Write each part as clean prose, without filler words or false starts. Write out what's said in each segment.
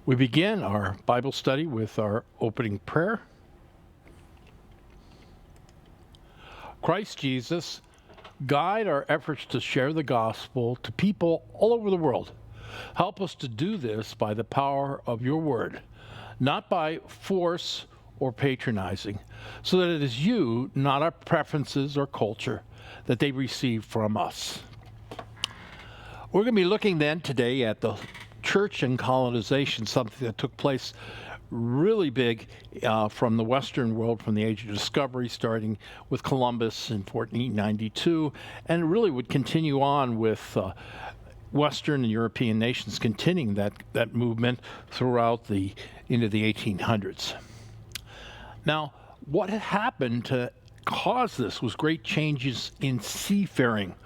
We begin our Bible study with our opening prayer. Christ Jesus, guide our efforts to share the gospel to people all over the world. Help us to do this by the power of your word, not by force or patronizing, so that it is you, not our preferences or culture, that they receive from us. We're going to be looking then today at the church and colonization, something that took place really big from the Western world, from the Age of Discovery, starting with Columbus in 1492, and it really would continue on with Western and European nations continuing that movement throughout into the 1800s. Now, what had happened to cause this was great changes in seafaring.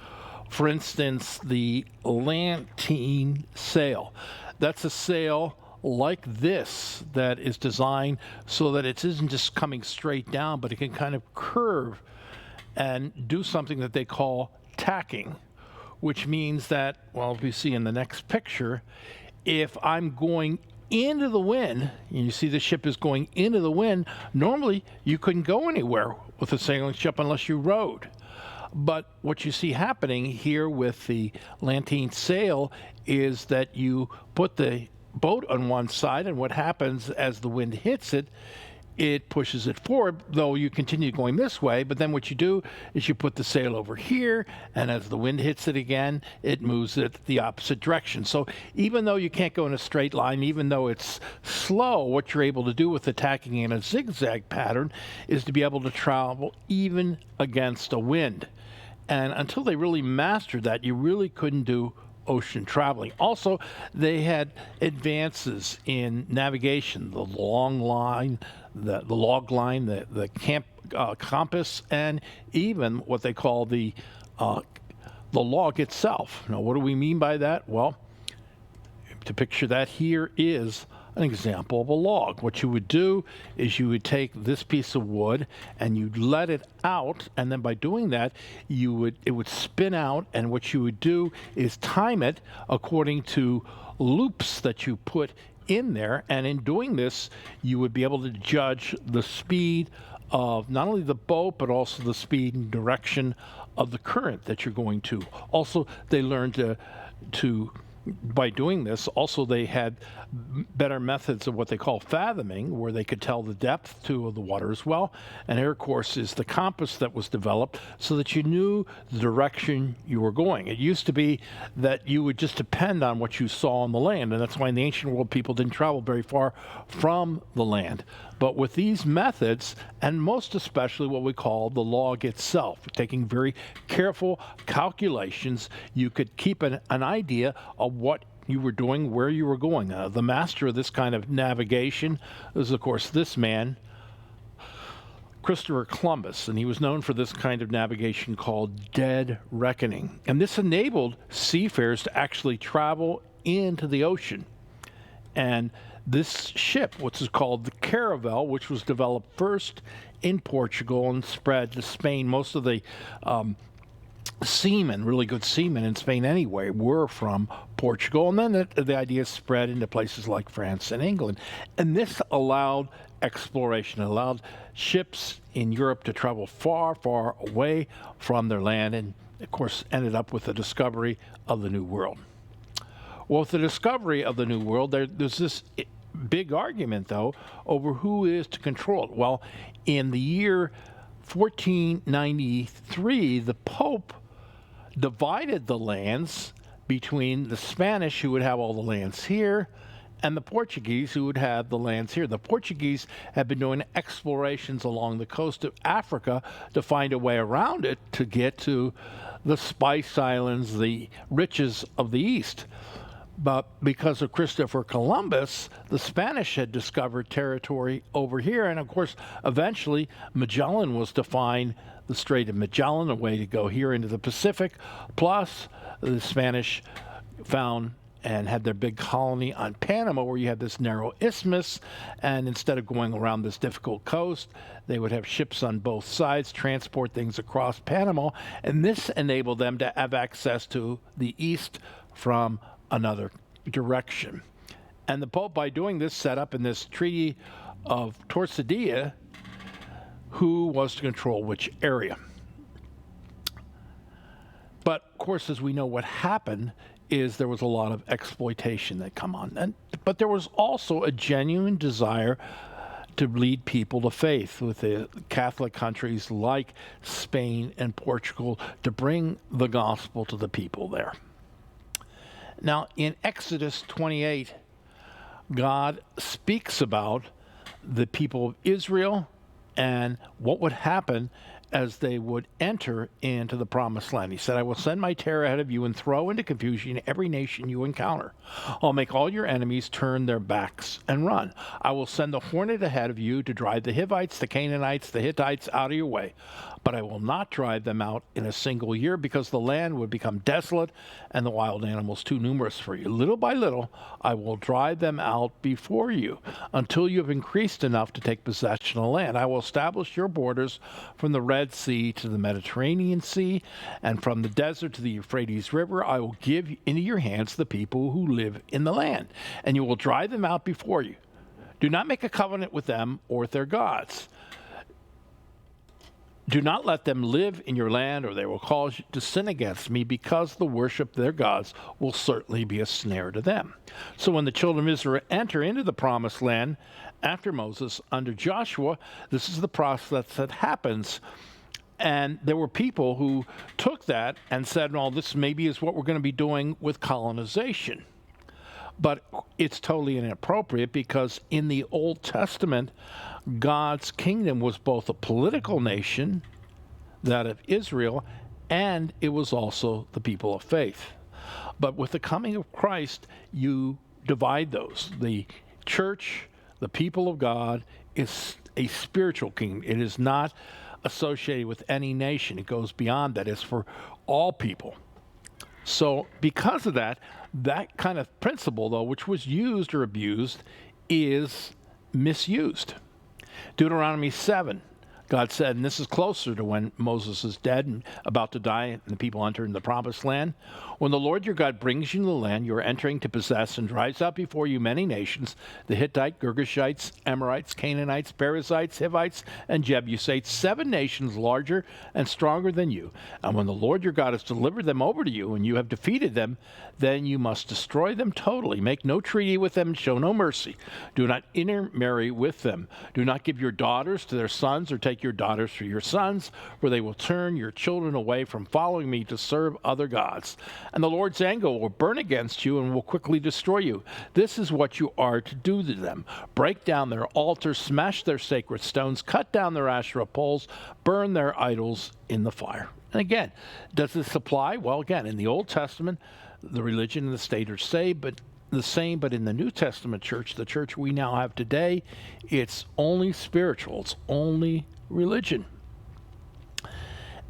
For instance, the lateen sail. That's a sail like this that is designed so that it isn't just coming straight down, but it can kind of curve and do something that they call tacking, which means that, well, if you see in the next picture, if I'm going into the wind, and you see the ship is going into the wind, normally you couldn't go anywhere with a sailing ship unless you rowed. But what you see happening here with the lateen sail is that you put the boat on one side, and what happens as the wind hits it, it pushes it forward, though you continue going this way. But then what you do is you put the sail over here, and as the wind hits it again, it moves it the opposite direction. So even though you can't go in a straight line, even though it's slow, what you're able to do with the tacking in a zigzag pattern is to be able to travel even against a wind. And until they really mastered that, you really couldn't do ocean traveling. Also, they had advances in navigation, the long line, the log line, the compass, and even what they call the log itself. Now, what do we mean by that? Well, to picture that, here is an example of a log. What you would do is you would take this piece of wood and you'd let it out, and then by doing that, it would spin out, and what you would do is time it according to loops that you put in there, and in doing this, you would be able to judge the speed of not only the boat, but also the speed and direction of the current that you're going to. Also, they learned to by doing this, also they had better methods of what they call fathoming, where they could tell the depth of the water as well. And here, of course, is the compass that was developed so that you knew the direction you were going. It used to be that you would just depend on what you saw on the land, and that's why in the ancient world people didn't travel very far from the land. But with these methods, and most especially what we call the log itself, taking very careful calculations, you could keep an idea of what you were doing, where you were going. The master of this kind of navigation is, of course, this man, Christopher Columbus, and he was known for this kind of navigation called dead reckoning. And this enabled seafarers to actually travel into the ocean. And this ship, which is called the caravel, which was developed first in Portugal and spread to Spain. Most of the seamen, really good seamen in Spain anyway, were from Portugal. And then the idea spread into places like France and England. And this allowed exploration. It allowed ships in Europe to travel far, far away from their land, and, of course, ended up with the discovery of the New World. Well, with the discovery of the New World, there's this big argument, though, over who is to control it. Well, in the year 1493, the Pope divided the lands between the Spanish, who would have all the lands here, and the Portuguese, who would have the lands here. The Portuguese had been doing explorations along the coast of Africa to find a way around it to get to the Spice Islands, the riches of the East. But because of Christopher Columbus, the Spanish had discovered territory over here. And of course, eventually, Magellan was to find the Strait of Magellan, a way to go here into the Pacific. Plus, the Spanish found and had their big colony on Panama, where you had this narrow isthmus. And instead of going around this difficult coast, they would have ships on both sides, transport things across Panama. And this enabled them to have access to the east from another direction. And the Pope, by doing this, set up in this Treaty of Tordesillas who was to control which area. But, of course, as we know, what happened is there was a lot of exploitation that come on. But there was also a genuine desire to lead people to faith with the Catholic countries like Spain and Portugal to bring the gospel to the people there. Now, in Exodus 28, God speaks about the people of Israel and what would happen as they would enter into the promised land. He said, I will send my terror ahead of you and throw into confusion every nation you encounter. I'll make all your enemies turn their backs and run. I will send the hornet ahead of you to drive the Hivites, the Canaanites, the Hittites out of your way. But I will not drive them out in a single year because the land would become desolate and the wild animals too numerous for you. Little by little, I will drive them out before you until you have increased enough to take possession of the land. I will establish your borders from the Red Sea to the Mediterranean Sea, and from the desert to the Euphrates River. I will give into your hands the people who live in the land, and you will drive them out before you. Do not make a covenant with them or with their gods. Do not let them live in your land, or they will cause you to sin against me, because the worship of their gods will certainly be a snare to them. So when the children of Israel enter into the promised land after Moses, under Joshua, this is the process that happens. And there were people who took that and said, well, this maybe is what we're going to be doing with colonization. But it's totally inappropriate, because in the Old Testament, God's kingdom was both a political nation, that of Israel, and it was also the people of faith. But with the coming of Christ, you divide those. The church, the people of God, is a spiritual kingdom. It is not associated with any nation. It goes beyond that. It's for all people. So because of that, that kind of principle, though, which was used or abused, is misused. Deuteronomy 7, God said, and this is closer to when Moses is dead and about to die and the people enter in the promised land. When the Lord your God brings you to the land you are entering to possess and drives out before you many nations, the Hittite, Girgashites, Amorites, Canaanites, Perizzites, Hivites, and Jebusites, 7 nations larger and stronger than you. And when the Lord your God has delivered them over to you and you have defeated them, then you must destroy them totally. Make no treaty with them, show no mercy. Do not intermarry with them. Do not give your daughters to their sons or take your daughters for your sons, for they will turn your children away from following me to serve other gods. And the Lord's anger will burn against you and will quickly destroy you. This is what you are to do to them. Break down their altars, smash their sacred stones, cut down their Asherah poles, burn their idols in the fire. And again, does this apply? Well, again, in the Old Testament, the religion and the state are the same, but in the New Testament church, the church we now have today, it's only spiritual. It's only religion.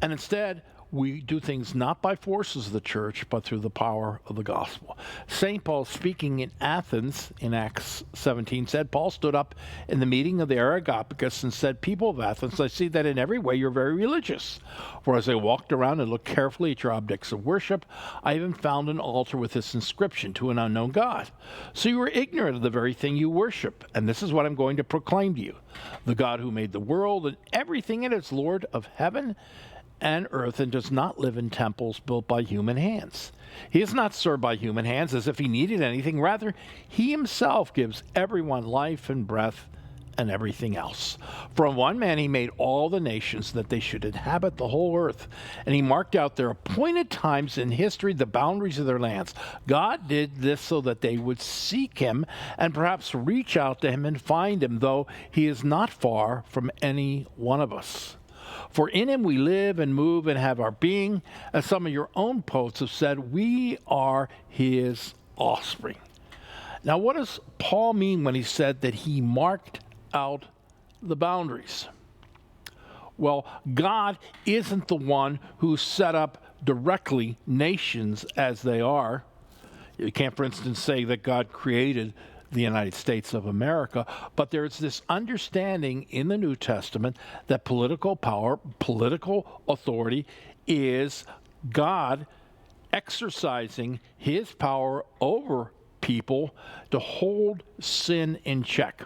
And instead, we do things not by forces of the church, but through the power of the gospel. St. Paul, speaking in Athens in Acts 17, said, Paul stood up in the meeting of the Areopagus and said, people of Athens, I see that in every way you're very religious. For as I walked around and looked carefully at your objects of worship, I even found an altar with this inscription, to an unknown God. So you were ignorant of the very thing you worship, and this is what I'm going to proclaim to you. The God who made the world and everything in it is Lord of heaven and earth, and does not live in temples built by human hands. He is not served by human hands as if he needed anything. Rather, he himself gives everyone life and breath and everything else. From one man he made all the nations that they should inhabit the whole earth, and he marked out their appointed times in history, the boundaries of their lands. God did this so that they would seek him and perhaps reach out to him and find him, though he is not far from any one of us. For in him we live and move and have our being. As some of your own poets have said, we are his offspring. Now, what does Paul mean when he said that he marked out the boundaries? Well, God isn't the one who set up directly nations as they are. You can't, for instance, say that God created the United States of America, but there's this understanding in the New Testament that political power, political authority is God exercising his power over people to hold sin in check.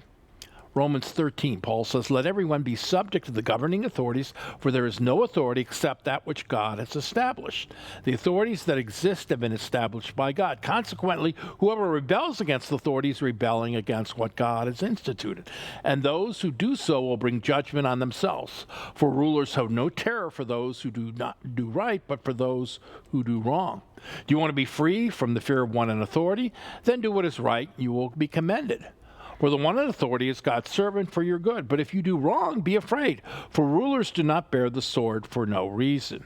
Romans 13, Paul says, "Let everyone be subject to the governing authorities, for there is no authority except that which God has established. The authorities that exist have been established by God. Consequently, whoever rebels against authorities is rebelling against what God has instituted. And those who do so will bring judgment on themselves. For rulers have no terror for those who do not do right, but for those who do wrong. Do you want to be free from the fear of one in authority? Then do what is right, you will be commended. For the one in authority is God's servant for your good. But if you do wrong, be afraid, for rulers do not bear the sword for no reason.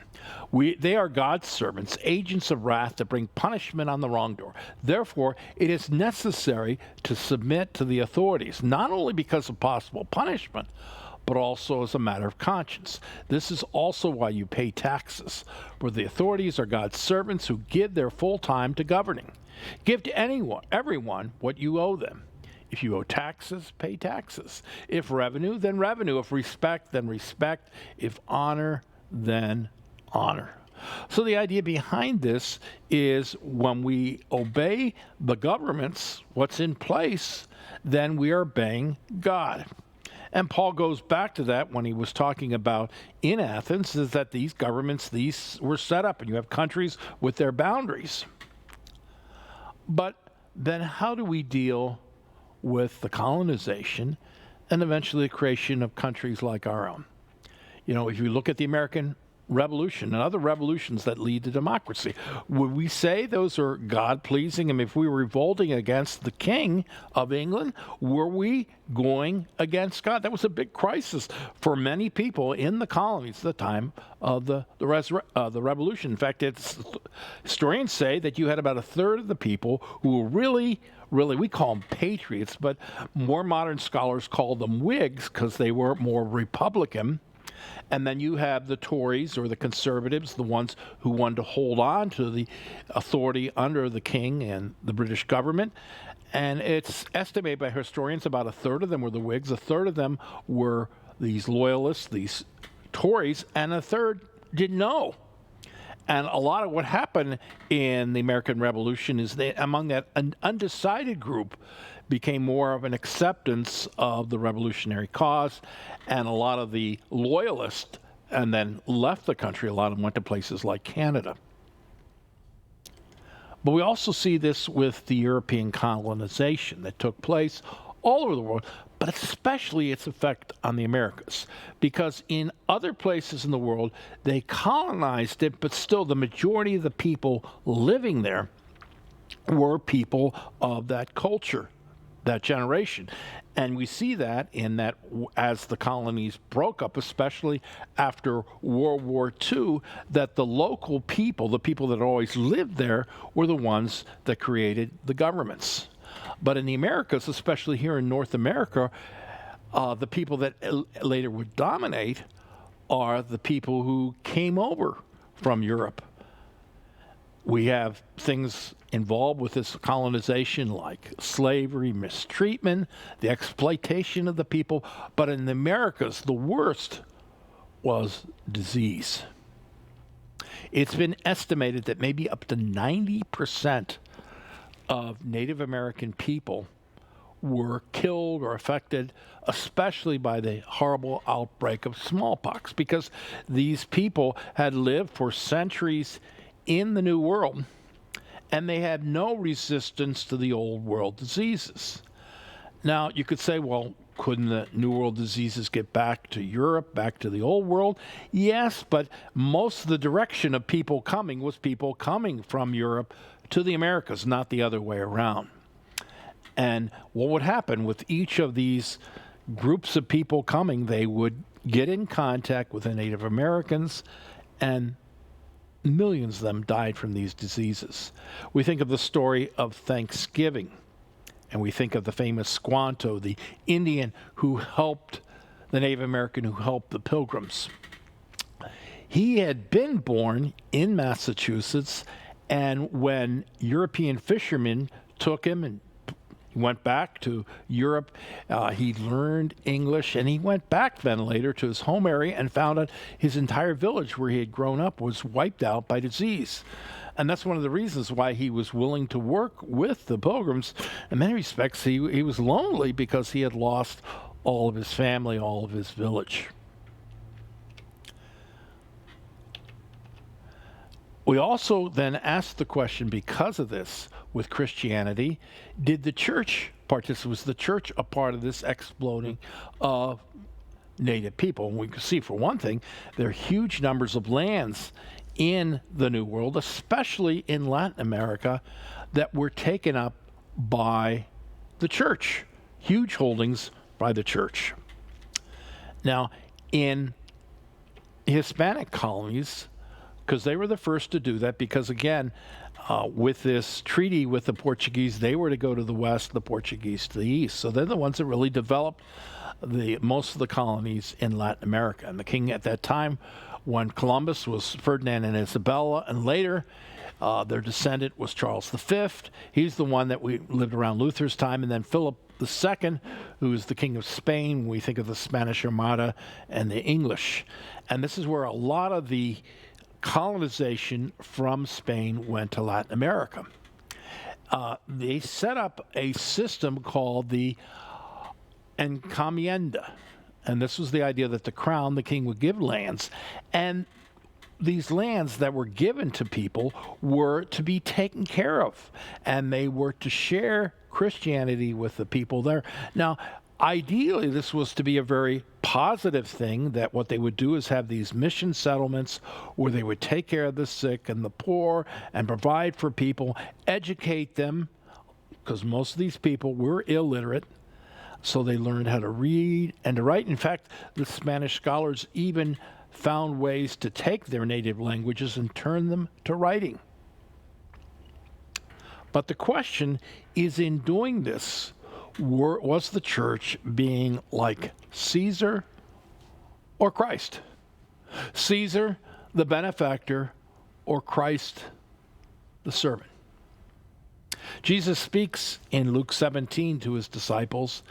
They are God's servants, agents of wrath that bring punishment on the wrongdoer. Therefore, it is necessary to submit to the authorities, not only because of possible punishment, but also as a matter of conscience. This is also why you pay taxes, for the authorities are God's servants who give their full time to governing. Give to everyone what you owe them. If you owe taxes, pay taxes. If revenue, then revenue. If respect, then respect. If honor, then honor." So the idea behind this is when we obey the governments, what's in place, then we are obeying God. And Paul goes back to that when he was talking about in Athens, is that these governments, these were set up, and you have countries with their boundaries. But then how do we deal with the colonization and eventually the creation of countries like our own? You know, if you look at the American Revolution and other revolutions that lead to democracy, would we say those are God-pleasing? I mean, if we were revolting against the King of England, were we going against God? That was a big crisis for many people in the colonies at the time of the revolution. In fact, historians say that you had about a third of the people who were really, we call them patriots, but more modern scholars call them Whigs because they were more Republican. And then you have the Tories or the conservatives, the ones who wanted to hold on to the authority under the king and the British government. And it's estimated by historians about a third of them were the Whigs, a third of them were these loyalists, these Tories, and a third didn't know. And a lot of what happened in the American Revolution is that among that an undecided group became more of an acceptance of the revolutionary cause, and a lot of the loyalists and then left the country. A lot of them went to places like Canada. But we also see this with the European colonization that took place all over the world, but especially its effect on the Americas. Because in other places in the world, they colonized it, but still the majority of the people living there were people of that culture, that generation. And we see that in that as the colonies broke up, especially after World War II, that the local people, the people that always lived there, were the ones that created the governments. But in the Americas, especially here in North America, the people that later would dominate are the people who came over from Europe. We have things involved with this colonization like slavery, mistreatment, the exploitation of the people. But in the Americas, the worst was disease. It's been estimated that maybe up to 90% of Native American people were killed or affected, especially by the horrible outbreak of smallpox, because these people had lived for centuries in the New World, and they had no resistance to the Old World diseases. Now, you could say, well, couldn't the New World diseases get back to Europe, back to the Old World? Yes, but most of the direction of people coming was people coming from Europe to the Americas, not the other way around. And what would happen with each of these groups of people coming, they would get in contact with the Native Americans, and millions of them died from these diseases. We think of the story of Thanksgiving, and we think of the famous Squanto, the Indian who helped, the Native American who helped the Pilgrims. He had been born in Massachusetts, and when European fishermen took him and went back to Europe, he learned English, and he went back then later to his home area and found out his entire village where he had grown up was wiped out by disease. And that's one of the reasons why he was willing to work with the Pilgrims. In many respects, he was lonely because he had lost all of his family, all of his village. We also then asked the question, because of this, with Christianity, did the church participate? Was the church a part of this exploding of native people? And we can see, for one thing, there are huge numbers of lands in the New World, especially in Latin America, that were taken up by the church. Huge holdings by the church. Now, in Hispanic colonies, because they were the first to do that, because again, with this treaty with the Portuguese, they were to go to the west, the Portuguese to the east. So they're the ones that really developed most of the colonies in Latin America. And the king at that time, when Columbus, was Ferdinand and Isabella, and later their descendant was Charles V. He's the one that we lived around Luther's time, and then Philip II, who is the king of Spain. We think of the Spanish Armada and the English. And this is where a lot of the colonization from Spain went to Latin America. They set up a system called the Encomienda. And this was the idea that the crown, the king, would give lands. And these lands that were given to people were to be taken care of. And they were to share Christianity with the people there. Now, ideally, this was to be a very positive thing, that what they would do is have these mission settlements where they would take care of the sick and the poor and provide for people, educate them, because most of these people were illiterate. So they learned how to read and to write. In fact, the Spanish scholars even found ways to take their native languages and turn them to writing. But the question is, in doing this, was the church being like Caesar or Christ? Caesar, the benefactor, or Christ, the servant? Jesus speaks in Luke 17 to his disciples,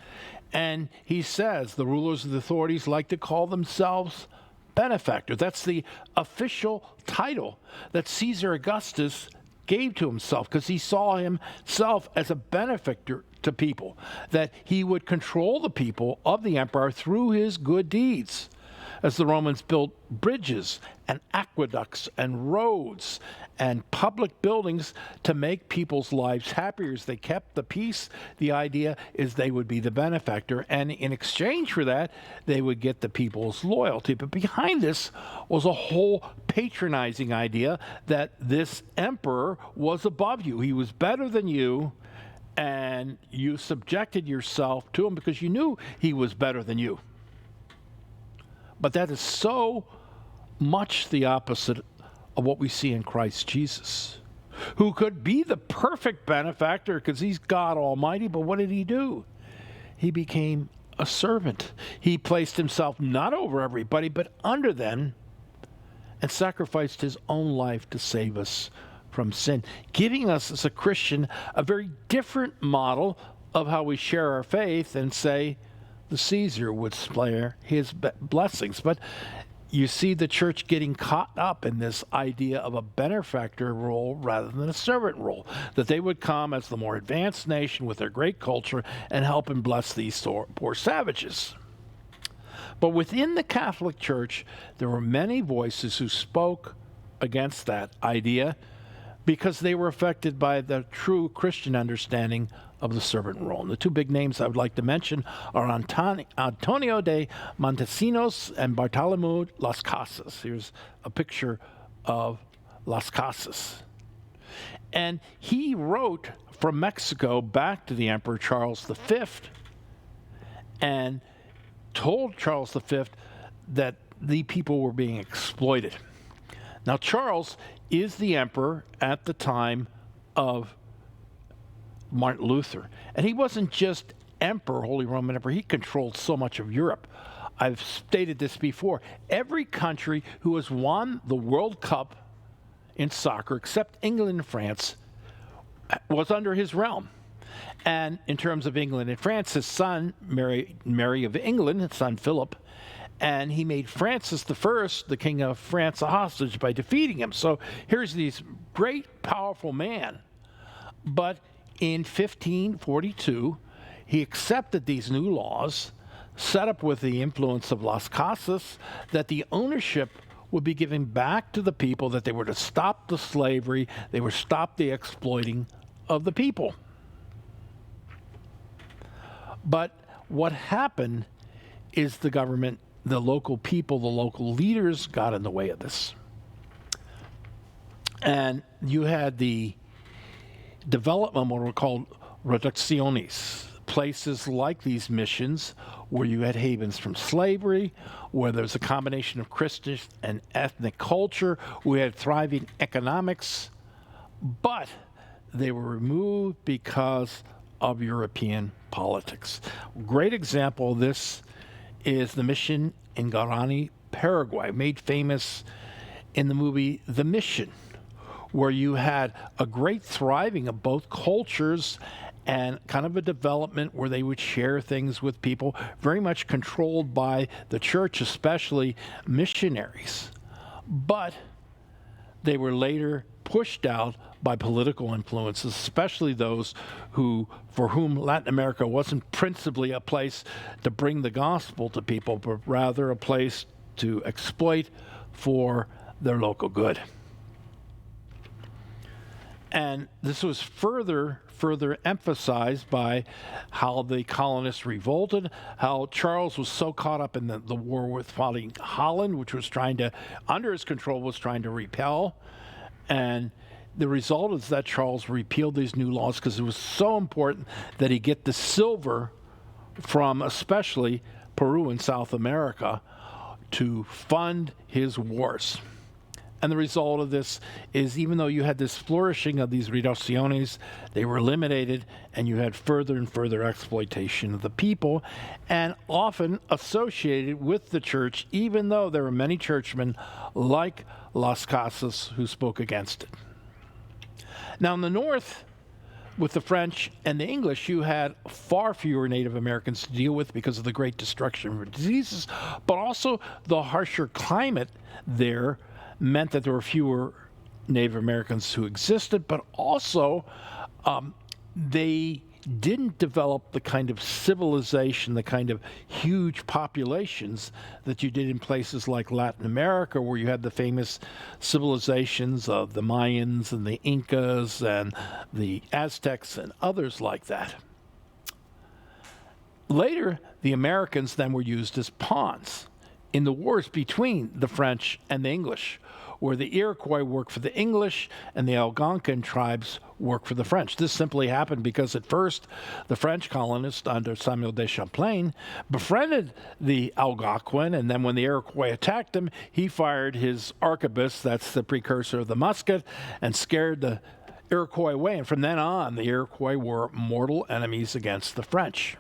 and he says the rulers of the authorities like to call themselves benefactor. That's the official title that Caesar Augustus gave to himself, because he saw himself as a benefactor to people, that he would control the people of the empire through his good deeds. As the Romans built bridges and aqueducts and roads and public buildings to make people's lives happier as they kept the peace, the idea is they would be the benefactor, and in exchange for that, they would get the people's loyalty. But behind this was a whole patronizing idea that this emperor was above you. He was better than you, and you subjected yourself to him because you knew he was better than you. But that is so much the opposite of what we see in Christ Jesus, who could be the perfect benefactor because he's God Almighty. But what did he do? He became a servant. He placed himself not over everybody, but under them, and sacrificed his own life to save us from sin, giving us as a Christian a very different model of how we share our faith and say, the Caesar would spare his blessings. But you see the church getting caught up in this idea of a benefactor role rather than a servant role, that they would come as the more advanced nation with their great culture and help and bless these poor savages. But within the Catholic Church, there were many voices who spoke against that idea because they were affected by the true Christian understanding of the servant role. And the two big names I would like to mention are Antonio de Montesinos and Bartolomé Las Casas. Here's a picture of Las Casas. And he wrote from Mexico back to the Emperor Charles V and told Charles V that the people were being exploited. Now, Charles is the emperor at the time of Martin Luther. And he wasn't just emperor, Holy Roman Emperor. He controlled so much of Europe. I've stated this before. Every country who has won the World Cup in soccer, except England and France, was under his realm. And in terms of England and France, his son, Mary of England, his son Philip, And he made Francis I, the king of France, a hostage by defeating him. So here's this great, powerful man. But in 1542, he accepted these new laws, set up with the influence of Las Casas, that the ownership would be given back to the people, that they were to stop the slavery, they were to stop the exploiting of the people. But what happened is the government, the local people, the local leaders got in the way of this. And you had the development, what were called reducciones, places like these missions where you had havens from slavery, where there's a combination of Christian and ethnic culture, we had thriving economics, but they were removed because of European politics. Great example of this is the mission in Guarani, Paraguay, made famous in the movie The Mission, where you had a great thriving of both cultures and kind of a development where they would share things with people, very much controlled by the church, especially missionaries. But they were later pushed out by political influences, especially those for whom Latin America wasn't principally a place to bring the gospel to people, but rather a place to exploit for their local good. And this was further emphasized by how the colonists revolted, how Charles was so caught up in the war with fighting Holland, which was under his control, was trying to repel. And the result is that Charles repealed these new laws because it was so important that he get the silver from especially Peru and South America to fund his wars. And the result of this is, even though you had this flourishing of these reducciones, they were eliminated, and you had further and further exploitation of the people, and often associated with the church, even though there were many churchmen like Las Casas who spoke against it. Now, in the north, with the French and the English, you had far fewer Native Americans to deal with because of the great destruction of diseases, but also the harsher climate there meant that there were fewer Native Americans who existed, but also they didn't develop the kind of civilization, the kind of huge populations that you did in places like Latin America, where you had the famous civilizations of the Mayans and the Incas and the Aztecs and others like that. Later, the Americans then were used as pawns in the wars between the French and the English, where the Iroquois worked for the English and the Algonquin tribes worked for the French. This simply happened because at first the French colonists under Samuel de Champlain befriended the Algonquin, and then when the Iroquois attacked him, he fired his arquebus, that's the precursor of the musket, and scared the Iroquois away. And from then on, the Iroquois were mortal enemies against the French.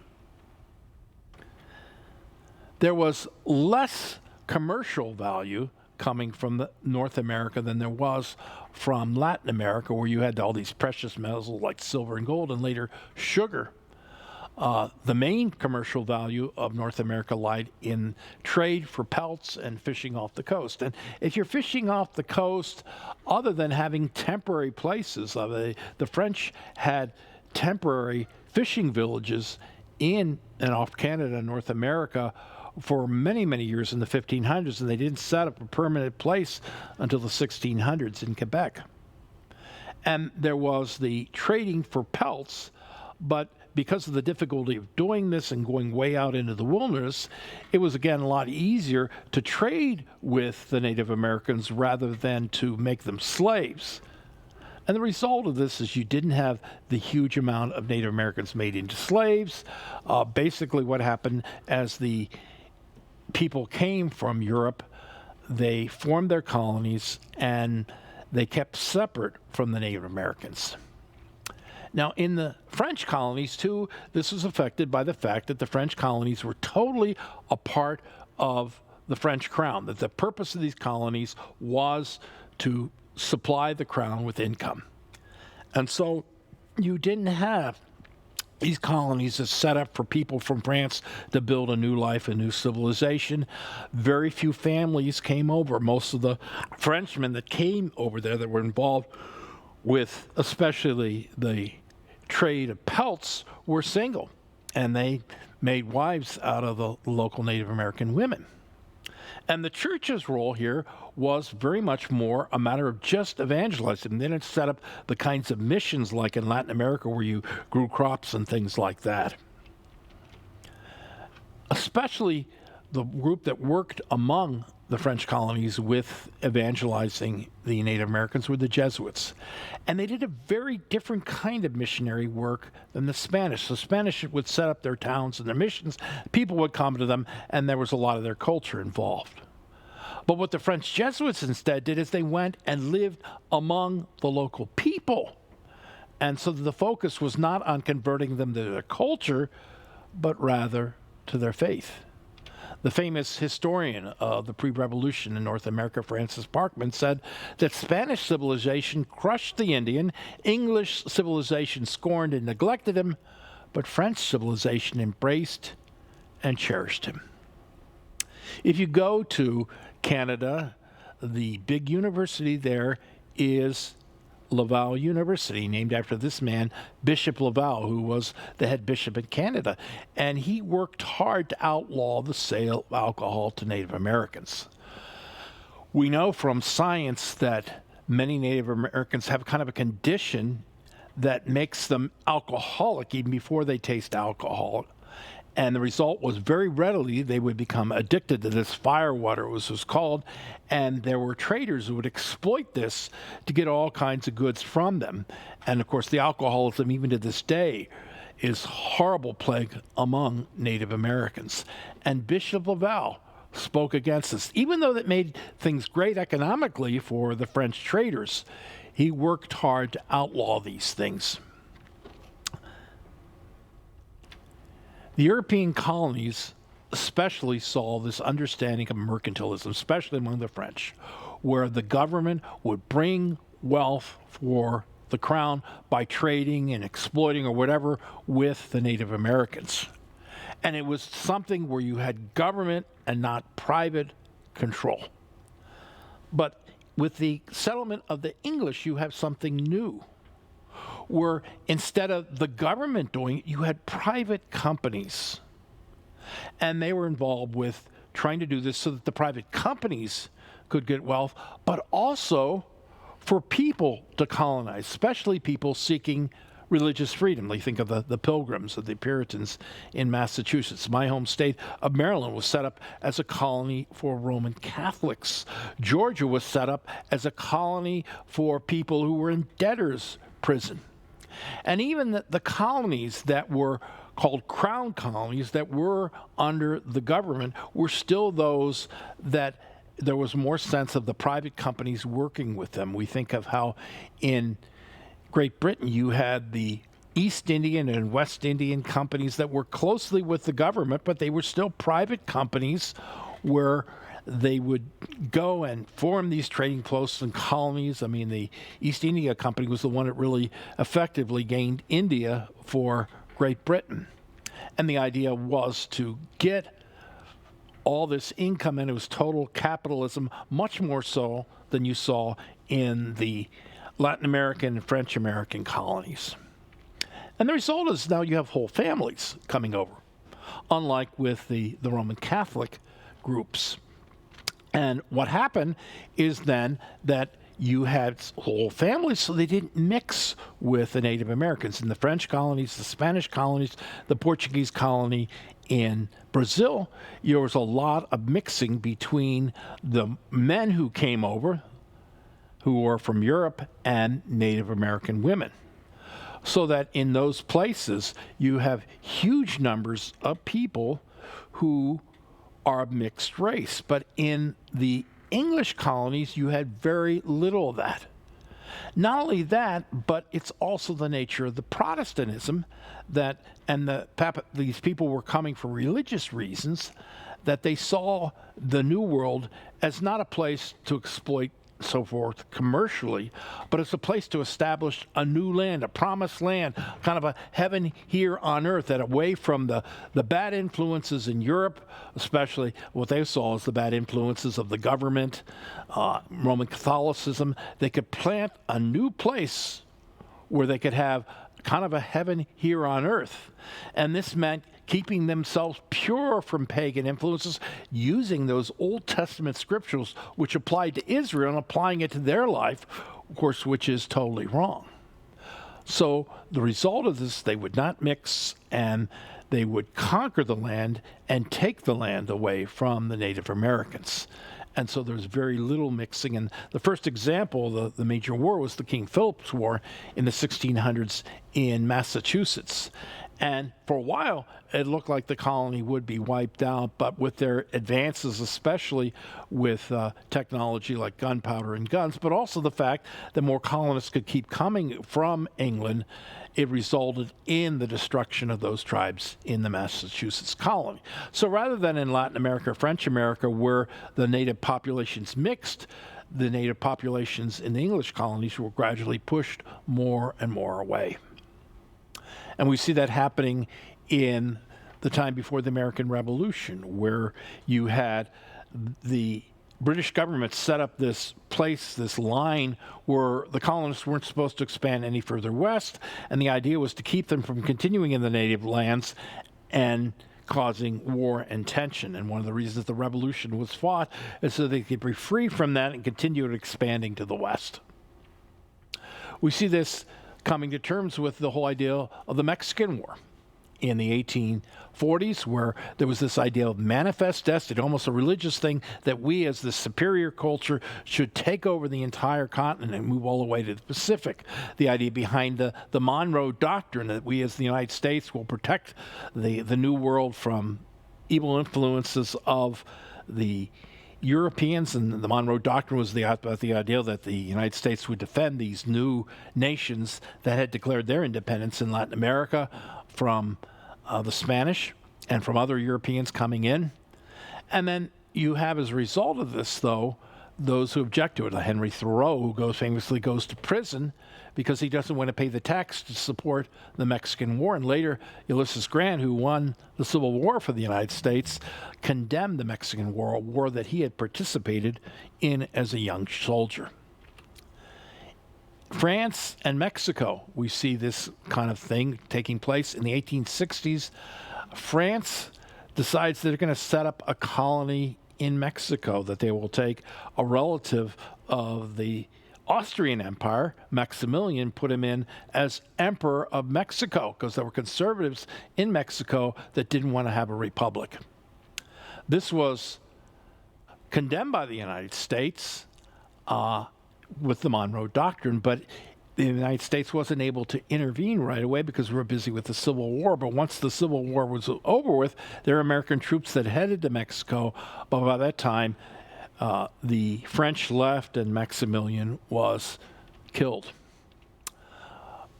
There was less commercial value coming from North America than there was from Latin America, where you had all these precious metals like silver and gold and later sugar. The main commercial value of North America lied in trade for pelts and fishing off the coast. And if you're fishing off the coast, other than having temporary places, the French had temporary fishing villages in and off Canada and North America for many, many years in the 1500s, and they didn't set up a permanent place until the 1600s in Quebec. And there was the trading for pelts, but because of the difficulty of doing this and going way out into the wilderness, it was again a lot easier to trade with the Native Americans rather than to make them slaves. And the result of this is you didn't have the huge amount of Native Americans made into slaves. Basically what happened as the people came from Europe, they formed their colonies and they kept separate from the Native Americans. Now, in the French colonies, too, this was affected by the fact that the French colonies were totally a part of the French crown, that the purpose of these colonies was to supply the crown with income. And so you didn't have These colonies are set up for people from France to build a new life, a new civilization. Very few families came over. Most of the Frenchmen that came over there that were involved with especially the trade of pelts were single, and they made wives out of the local Native American women. And the church's role here was very much more a matter of just evangelizing. They didn't set up the kinds of missions like in Latin America where you grew crops and things like that. Especially the group that worked among the French colonies with evangelizing the Native Americans were the Jesuits. And they did a very different kind of missionary work than the Spanish. The Spanish would set up their towns and their missions. People would come to them, and there was a lot of their culture involved. But what the French Jesuits instead did is they went and lived among the local people. And so the focus was not on converting them to their culture, but rather to their faith. The famous historian of the pre-revolution in North America, Francis Parkman, said that Spanish civilization crushed the Indian, English civilization scorned and neglected him, but French civilization embraced and cherished him. If you go to Canada, the big university there is Laval University, named after this man, Bishop Laval, who was the head bishop in Canada. And he worked hard to outlaw the sale of alcohol to Native Americans. We know from science that many Native Americans have kind of a condition that makes them alcoholic even before they taste alcohol. And the result was very readily they would become addicted to this firewater, it was called, and there were traders who would exploit this to get all kinds of goods from them. And of course, the alcoholism, even to this day, is a horrible plague among Native Americans. And Bishop Laval spoke against this. Even though that made things great economically for the French traders, he worked hard to outlaw these things. The European colonies especially saw this understanding of mercantilism, especially among the French, where the government would bring wealth for the crown by trading and exploiting or whatever with the Native Americans. And it was something where you had government and not private control. But with the settlement of the English, you have something new, where instead of the government doing it, you had private companies. And they were involved with trying to do this so that the private companies could get wealth, but also for people to colonize, especially people seeking religious freedom. They think of the Pilgrims, of the Puritans in Massachusetts. My home state of Maryland was set up as a colony for Roman Catholics. Georgia was set up as a colony for people who were in debtors' prison. And even the colonies that were called crown colonies that were under the government were still those that there was more sense of the private companies working with them. We think of how in Great Britain you had the East Indian and West Indian companies that were closely with the government, but they were still private companies where they would go and form these trading posts and colonies. I mean, the East India Company was the one that really effectively gained India for Great Britain. And the idea was to get all this income, and it was total capitalism, much more so than you saw in the Latin American and French American colonies. And the result is now you have whole families coming over, unlike with the Roman Catholic groups. And what happened is then that you had whole families, so they didn't mix with the Native Americans. In the French colonies, the Spanish colonies, the Portuguese colony in Brazil, there was a lot of mixing between the men who came over, who were from Europe, and Native American women. So that in those places, you have huge numbers of people who are mixed race. But in the English colonies, you had very little of that. Not only that, but it's also the nature of the Protestantism that, and these people were coming for religious reasons, that they saw the New World as not a place to exploit so forth commercially, but it's a place to establish a new land, a promised land, kind of a heaven here on earth, that away from the bad influences in Europe, especially what they saw as the bad influences of the government, Roman Catholicism, they could plant a new place where they could have kind of a heaven here on earth. And this meant keeping themselves pure from pagan influences, using those Old Testament scriptures which applied to Israel and applying it to their life, of course, which is totally wrong. So the result of this, they would not mix, and they would conquer the land and take the land away from the Native Americans. And so there's very little mixing. And the first example, the major war, was the King Philip's War in the 1600s in Massachusetts. And for a while, it looked like the colony would be wiped out, but with their advances, especially with technology like gunpowder and guns, but also the fact that more colonists could keep coming from England, it resulted in the destruction of those tribes in the Massachusetts colony. So rather than in Latin America, French America, where the native populations mixed, the native populations in the English colonies were gradually pushed more and more away. And we see that happening in the time before the American Revolution, where you had the British government set up this place, this line, where the colonists weren't supposed to expand any further west, and the idea was to keep them from continuing in the native lands and causing war and tension. And one of the reasons the revolution was fought is so they could be free from that and continue expanding to the west. We see this coming to terms with the whole idea of the Mexican War in the 1840s, where there was this idea of manifest destiny, almost a religious thing, that we as the superior culture should take over the entire continent and move all the way to the Pacific. The idea behind the Monroe Doctrine, that we as the United States will protect the New World from evil influences of the Europeans, and the Monroe Doctrine was the idea that the United States would defend these new nations that had declared their independence in Latin America from the Spanish and from other Europeans coming in. And then you have, as a result of this, though, those who object to it. Henry Thoreau, who famously goes to prison because he doesn't want to pay the tax to support the Mexican War. And later, Ulysses Grant, who won the Civil War for the United States, condemned the Mexican War, a war that he had participated in as a young soldier. France and Mexico, we see this kind of thing taking place in the 1860s. France decides they're going to set up a colony in Mexico, that they will take a relative of the Austrian Empire, Maximilian, put him in as Emperor of Mexico, because there were conservatives in Mexico that didn't want to have a republic. This was condemned by the United States with the Monroe Doctrine, but the United States wasn't able to intervene right away because we were busy with the Civil War. But once the Civil War was over with, there were American troops that headed to Mexico. But by that time, the French left and Maximilian was killed.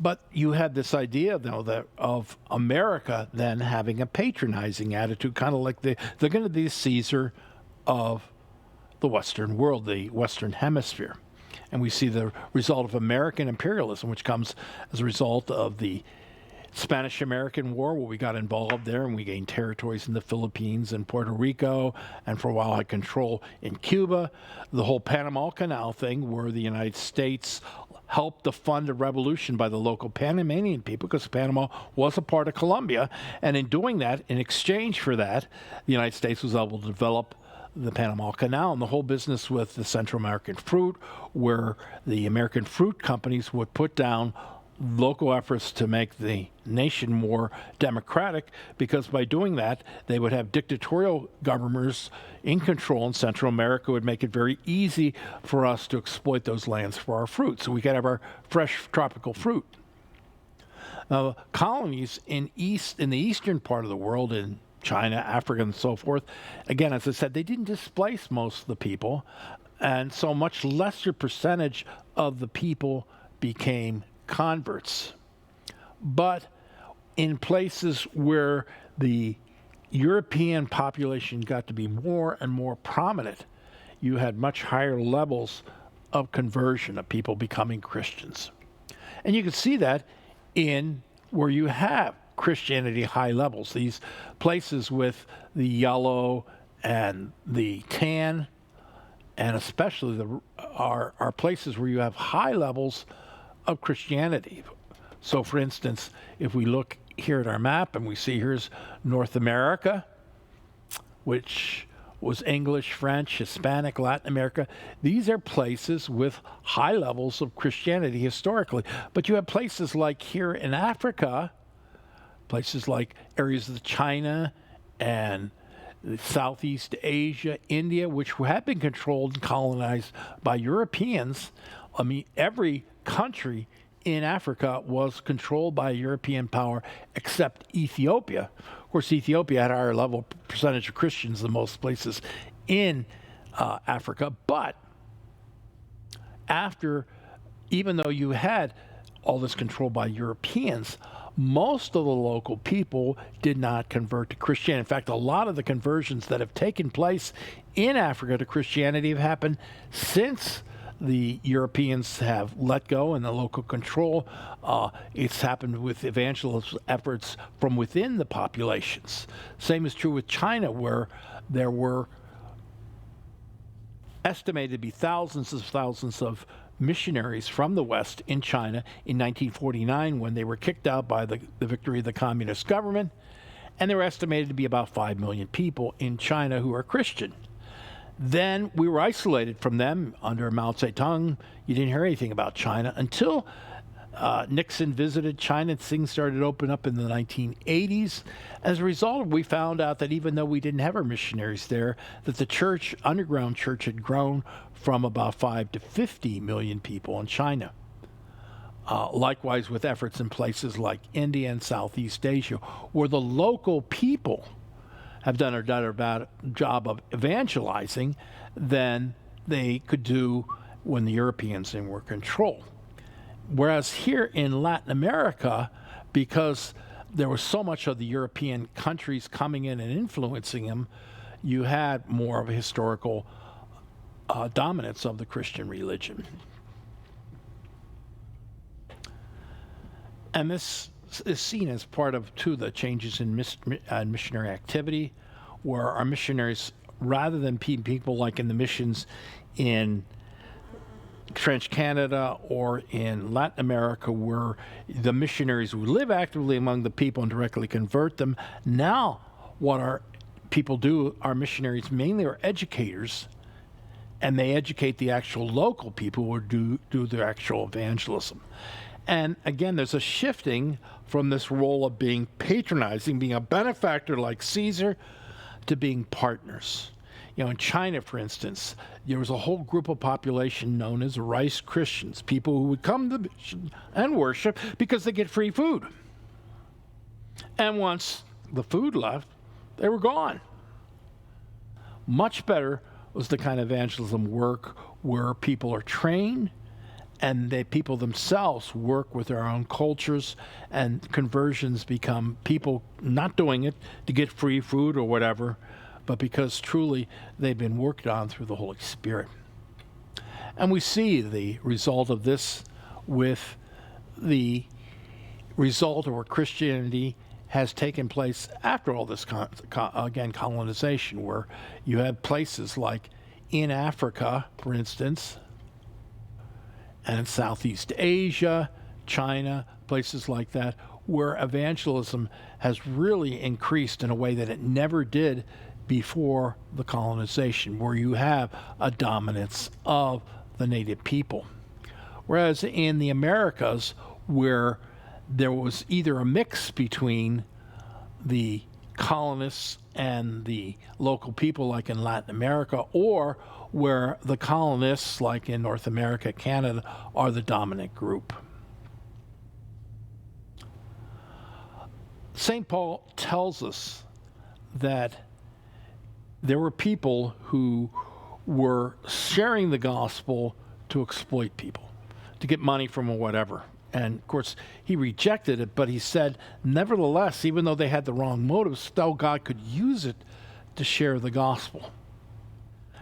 But you had this idea, though, that of America then having a patronizing attitude, kind of like they're going to be the Caesar of the Western world, the Western Hemisphere. And we see the result of American imperialism, which comes as a result of the Spanish-American War, where we got involved there and we gained territories in the Philippines and Puerto Rico, and for a while had control in Cuba. The whole Panama Canal thing, where the United States helped to fund a revolution by the local Panamanian people, because Panama was a part of Colombia. And in doing that, in exchange for that, the United States was able to develop the Panama Canal and the whole business with the Central American fruit, where the American fruit companies would put down local efforts to make the nation more democratic, because by doing that, they would have dictatorial governors in control in Central America. It would make it very easy for us to exploit those lands for our fruit, so we could have our fresh tropical fruit. Now, colonies in the eastern part of the world, in China, Africa, and so forth, again, as I said, they didn't displace most of the people, and so much lesser percentage of the people became converts. But in places where the European population got to be more and more prominent, you had much higher levels of conversion, of people becoming Christians. And you can see that in where you have Christianity high levels, these places with the yellow and the tan, and especially are places where you have high levels of Christianity. So, for instance, if we look here at our map and we see here's North America, which was English, French, Hispanic, Latin America. These are places with high levels of Christianity historically. But you have places like here in Africa, places like areas of China and Southeast Asia, India, which have been controlled and colonized by Europeans. I mean, every country in Africa was controlled by a European power except Ethiopia. Of course, Ethiopia had a higher level percentage of Christians than most places in Africa. But even though you had all this control by Europeans, most of the local people did not convert to Christianity. In fact, a lot of the conversions that have taken place in Africa to Christianity have happened since the Europeans have let go and the local control. It's happened with evangelist efforts from within the populations. Same is true with China, where there were estimated to be thousands of missionaries from the West in China in 1949 when they were kicked out by the victory of the communist government. And there were estimated to be about 5 million people in China who are Christian. Then we were isolated from them under Mao Zedong. You didn't hear anything about China until Nixon visited China and things started to open up in the 1980s. As a result, we found out that even though we didn't have our missionaries there, that the church, underground church, had grown from about 5 to 50 million people in China. Likewise with efforts in places like India and Southeast Asia, where the local people have done a better job of evangelizing than they could do when the Europeans were in control. Whereas here in Latin America, because there was so much of the European countries coming in and influencing them, you had more of a historical dominance of the Christian religion. And this is seen as part of, too, the changes in missionary activity, where our missionaries, rather than people like in the missions in French Canada or in Latin America, where the missionaries would live actively among the people and directly convert them, now what our people do, our missionaries mainly are educators, and they educate the actual local people who do their actual evangelism. And again, there's a shifting from this role of being patronizing, being a benefactor like Caesar, to being partners. You know, in China, for instance, there was a whole group of population known as rice Christians, people who would come to the mission and worship because they get free food. And once the food left, they were gone. Much better was the kind of evangelism work where people are trained and the people themselves work with their own cultures, and conversions become people not doing it to get free food or whatever, but because truly they've been worked on through the Holy Spirit. And we see the result of this with the result of where Christianity has taken place after all this, colonization, where you have places like in Africa, for instance, and in Southeast Asia, China, places like that, where evangelism has really increased in a way that it never did before the colonization, where you have a dominance of the native people. Whereas in the Americas, where there was either a mix between the colonists and the local people, like in Latin America, or where the colonists, like in North America, Canada, are the dominant group. St. Paul tells us that there were people who were sharing the gospel to exploit people, to get money from or whatever. And of course, he rejected it, but he said, nevertheless, even though they had the wrong motives, still God could use it to share the gospel.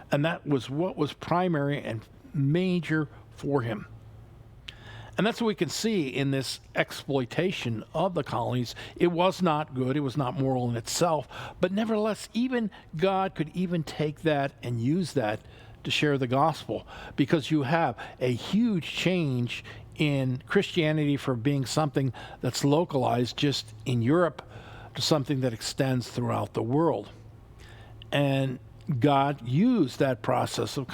And that was what was primary and major for him. And that's what we can see in this exploitation of the colonies. It was not good. It was not moral in itself. But nevertheless, even God could even take that and use that to share the gospel, because you have a huge change in Christianity from being something that's localized just in Europe to something that extends throughout the world. And God used that process of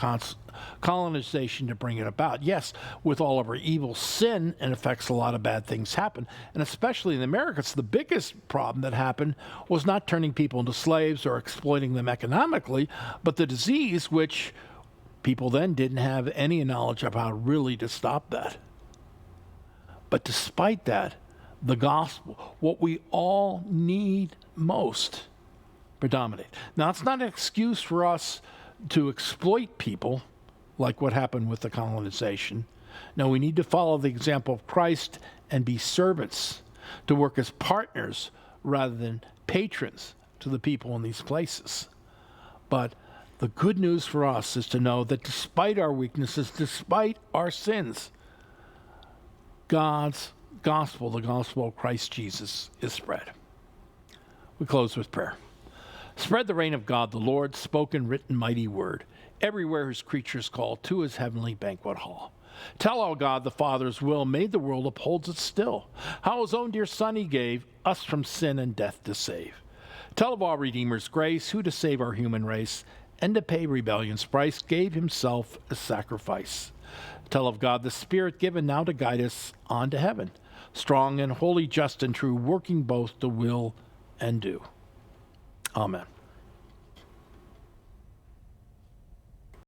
colonization to bring it about. Yes, with all of our evil sin and effects, a lot of bad things happen. And especially in the Americas, the biggest problem that happened was not turning people into slaves or exploiting them economically, but the disease, which people then didn't have any knowledge of how really to stop that. But despite that, the gospel, what we all need most, predominate. Now, it's not an excuse for us to exploit people like what happened with the colonization. No, we need to follow the example of Christ and be servants, to work as partners rather than patrons to the people in these places. But the good news for us is to know that despite our weaknesses, despite our sins, God's gospel, the gospel of Christ Jesus, is spread. We close with prayer. Spread the reign of God, the Lord, spoken, written, mighty word, everywhere his creatures call to his heavenly banquet hall. Tell how God the Father's will made the world, upholds it still, how his own dear Son he gave, us from sin and death to save. Tell of our Redeemer's grace, who to save our human race, and to pay rebellion's price, gave himself a sacrifice. Tell of God the Spirit given now to guide us on to heaven, strong and holy, just and true, working both to will and do. Amen.